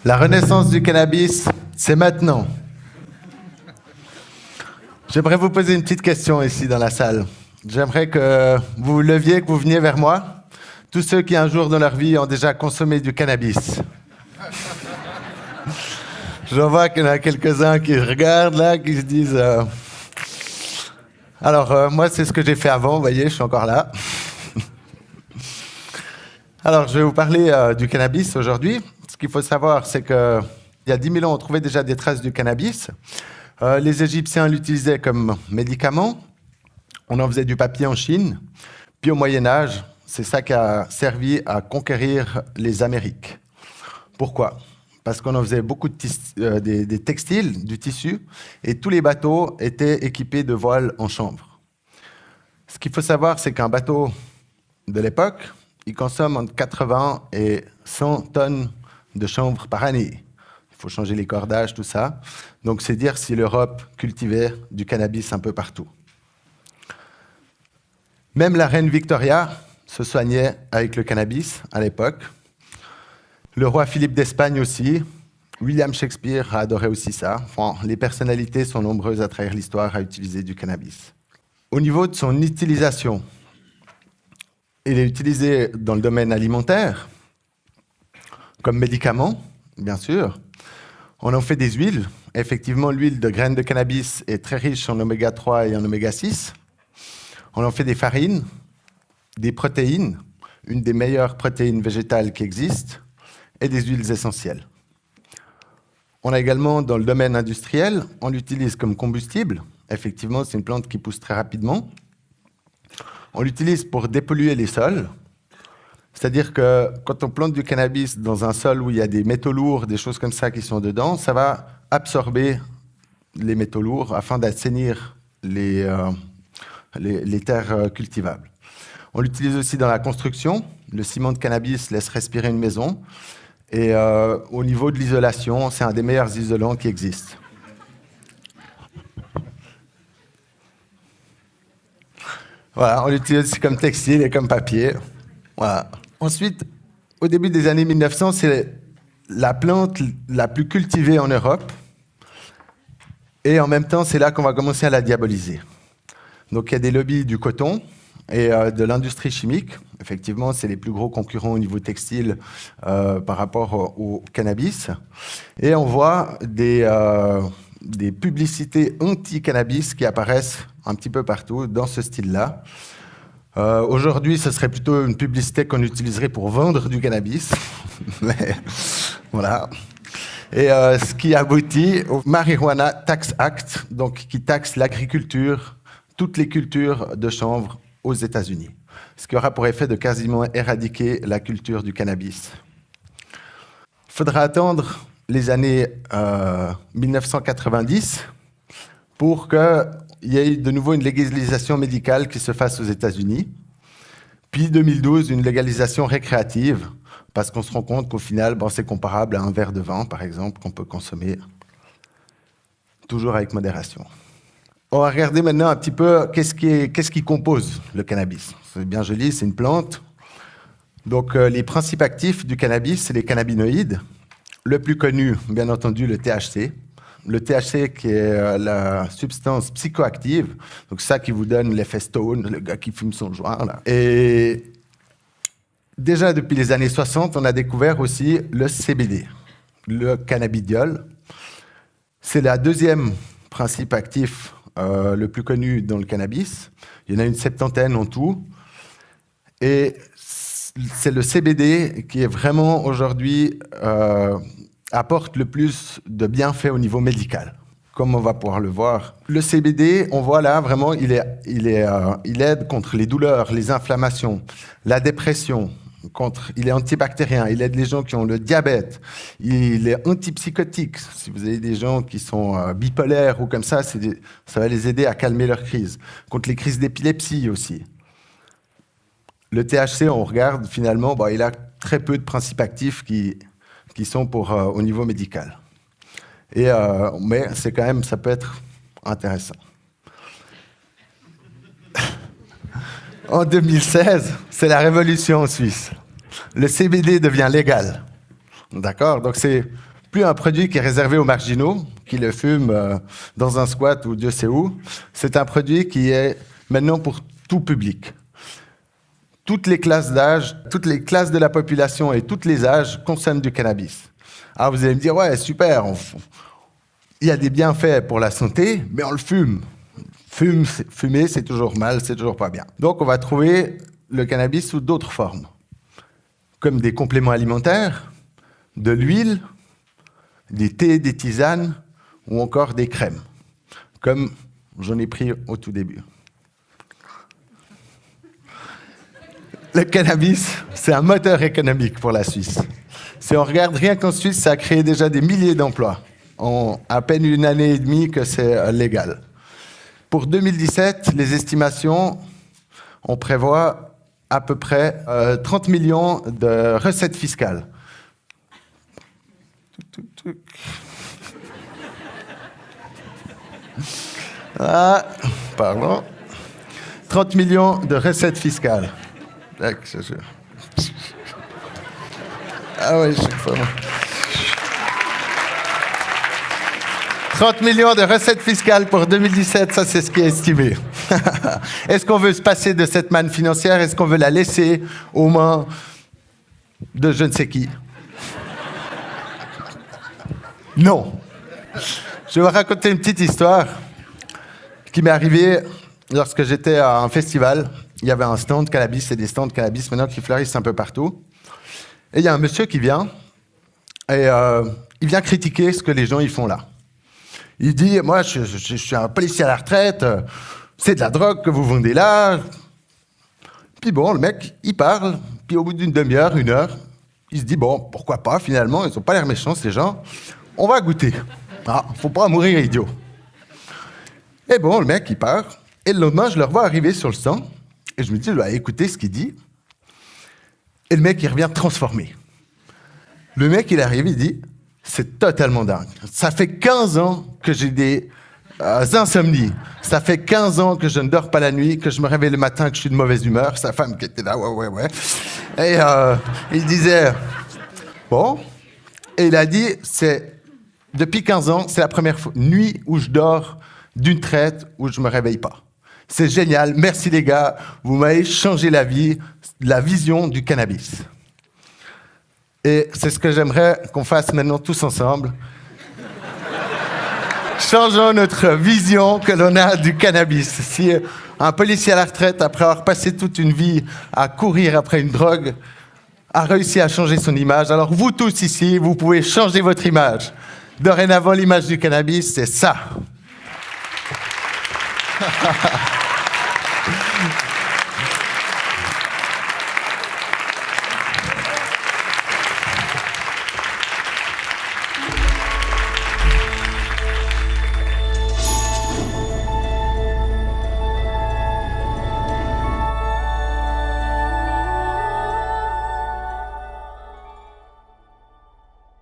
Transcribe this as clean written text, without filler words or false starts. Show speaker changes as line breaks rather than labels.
La renaissance du cannabis, c'est maintenant. J'aimerais vous poser une petite question ici dans la salle. J'aimerais que vous vous leviez, que vous veniez vers moi. Tous ceux qui un jour dans leur vie ont déjà consommé du cannabis. Je vois qu'il y en a quelques-uns qui regardent là, qui se disent... Alors, moi, c'est ce que j'ai fait avant, vous voyez, je suis encore là. Alors, je vais vous parler du cannabis aujourd'hui. Ce qu'il faut savoir, c'est qu'il y a 10 000 ans, on trouvait déjà des traces du cannabis. Les Égyptiens l'utilisaient comme médicament. On en faisait du papier en Chine. Puis au Moyen-Âge, c'est ça qui a servi à conquérir les Amériques. Pourquoi ? Parce qu'on en faisait beaucoup des textiles, du tissu, et tous les bateaux étaient équipés de voiles en chanvre. Ce qu'il faut savoir, c'est qu'un bateau de l'époque, il consomme entre 80 et 100 tonnes de chanvre par année. Il faut changer les cordages, tout ça. Donc, c'est dire si l'Europe cultivait du cannabis un peu partout. Même la reine Victoria se soignait avec le cannabis à l'époque. Le roi Philippe d'Espagne aussi. William Shakespeare a adoré aussi ça. Enfin, les personnalités sont nombreuses à travers l'histoire à utiliser du cannabis. Au niveau de son utilisation, il est utilisé dans le domaine alimentaire, comme médicament, bien sûr. On en fait des huiles. Effectivement, l'huile de graines de cannabis est très riche en oméga 3 et en oméga 6. On en fait des farines, des protéines, une des meilleures protéines végétales qui existent, et des huiles essentielles. On a également, dans le domaine industriel, on l'utilise comme combustible. Effectivement, c'est une plante qui pousse très rapidement. On l'utilise pour dépolluer les sols. C'est-à-dire que quand on plante du cannabis dans un sol où il y a des métaux lourds, des choses comme ça qui sont dedans, ça va absorber les métaux lourds afin d'assainir les terres cultivables. On l'utilise aussi dans la construction. Le ciment de cannabis laisse respirer une maison. Et au niveau de l'isolation, c'est un des meilleurs isolants qui existent. Voilà, on l'utilise aussi comme textile et comme papier. Voilà. Ensuite, au début des années 1900, c'est la plante la plus cultivée en Europe. Et en même temps, c'est là qu'on va commencer à la diaboliser. Donc, il y a des lobbies du coton et de l'industrie chimique. Effectivement, c'est les plus gros concurrents au niveau textile par rapport au cannabis. Et on voit des publicités anti-cannabis qui apparaissent un petit peu partout dans ce style-là. Aujourd'hui, ce serait plutôt une publicité qu'on utiliserait pour vendre du cannabis. Mais voilà. Et ce qui aboutit au Marijuana Tax Act, donc qui taxe l'agriculture, toutes les cultures de chanvre aux États-Unis. Ce qui aura pour effet de quasiment éradiquer la culture du cannabis. Il faudra attendre les années 1990 pour qu'il y ait de nouveau une légalisation médicale qui se fasse aux États-Unis. Puis 2012, une légalisation récréative, parce qu'on se rend compte qu'au final, c'est comparable à un verre de vin, par exemple, qu'on peut consommer toujours avec modération. On va regarder maintenant un petit peu qu'est-ce qui compose le cannabis. C'est bien joli, c'est une plante. Donc, les principes actifs du cannabis, c'est les cannabinoïdes. Le plus connu, bien entendu, le THC. Le THC qui est la substance psychoactive, donc ça qui vous donne l'effet stone, le gars qui fume son joint. Là. Et déjà depuis les années 60, on a découvert aussi le CBD, le cannabidiol. C'est la deuxième principe actif le plus connu dans le cannabis. Il y en a une 70 en tout. Et c'est le CBD qui est vraiment aujourd'hui apporte le plus de bienfaits au niveau médical, comme on va pouvoir le voir. Le CBD, on voit là vraiment, il aide contre les douleurs, les inflammations, la dépression. Il est antibactérien, il aide les gens qui ont le diabète, il est antipsychotique. Si vous avez des gens qui sont bipolaires ou comme ça, ça va les aider à calmer leurs crises. Contre les crises d'épilepsie aussi. Le THC, on regarde finalement, il a très peu de principes actifs qui sont au niveau médical. Mais c'est quand même, ça peut être intéressant. En 2016, c'est la révolution en Suisse. Le CBD devient légal. D'accord ? Donc c'est plus un produit qui est réservé aux marginaux, qui le fument dans un squat ou Dieu sait où. C'est un produit qui est maintenant pour tout public. Toutes les classes d'âge, toutes les classes de la population et tous les âges consomment du cannabis. Alors vous allez me dire, ouais, super, il y a des bienfaits pour la santé, mais on le fume. Fumer, c'est toujours mal, c'est toujours pas bien. Donc on va trouver le cannabis sous d'autres formes, comme des compléments alimentaires, de l'huile, des thés, des tisanes ou encore des crèmes, comme j'en ai pris au tout début. Le cannabis, c'est un moteur économique pour la Suisse. Si on regarde rien qu'en Suisse, ça a créé déjà des milliers d'emplois en à peine une année et demie que c'est légal. Pour 2017, les estimations, on prévoit à peu près 30 millions de recettes fiscales. Ah, pardon. 30 millions de recettes fiscales. Ah oui, chaque fois. 30 millions de recettes fiscales pour 2017, ça c'est ce qui est estimé. Est-ce qu'on veut se passer de cette manne financière? Est-ce qu'on veut la laisser aux mains de je ne sais qui? Non. Je vais vous raconter une petite histoire qui m'est arrivée lorsque j'étais à un festival. Il y avait un stand cannabis et des stands cannabis maintenant qui fleurissent un peu partout. Et il y a un monsieur qui vient et il vient critiquer ce que les gens y font là. Il dit, moi je suis un policier à la retraite, c'est de la drogue que vous vendez là. Puis bon, le mec, il parle, puis au bout d'une demi-heure, une heure, il se dit, bon, pourquoi pas finalement, ils n'ont pas l'air méchants ces gens, on va goûter. Ah, faut pas mourir idiot. Et bon, le mec, il part, et le lendemain, je le revois arriver sur le stand, et je me dis, je dois écouter ce qu'il dit. Et le mec, il revient transformé. Le mec, il arrive, il dit, c'est totalement dingue. Ça fait 15 ans que j'ai des insomnies. Ça fait 15 ans que je ne dors pas la nuit, que je me réveille le matin, que je suis de mauvaise humeur. Sa femme qui était là, ouais. Et il disait, bon. Et il a dit, depuis 15 ans, c'est la première nuit où je dors d'une traite, où je ne me réveille pas. C'est génial. Merci les gars. Vous m'avez changé la vie, la vision du cannabis. Et c'est ce que j'aimerais qu'on fasse maintenant tous ensemble. Changeons notre vision que l'on a du cannabis. Si un policier à la retraite, après avoir passé toute une vie à courir après une drogue, a réussi à changer son image, alors vous tous ici, vous pouvez changer votre image. Dorénavant, l'image du cannabis, c'est ça.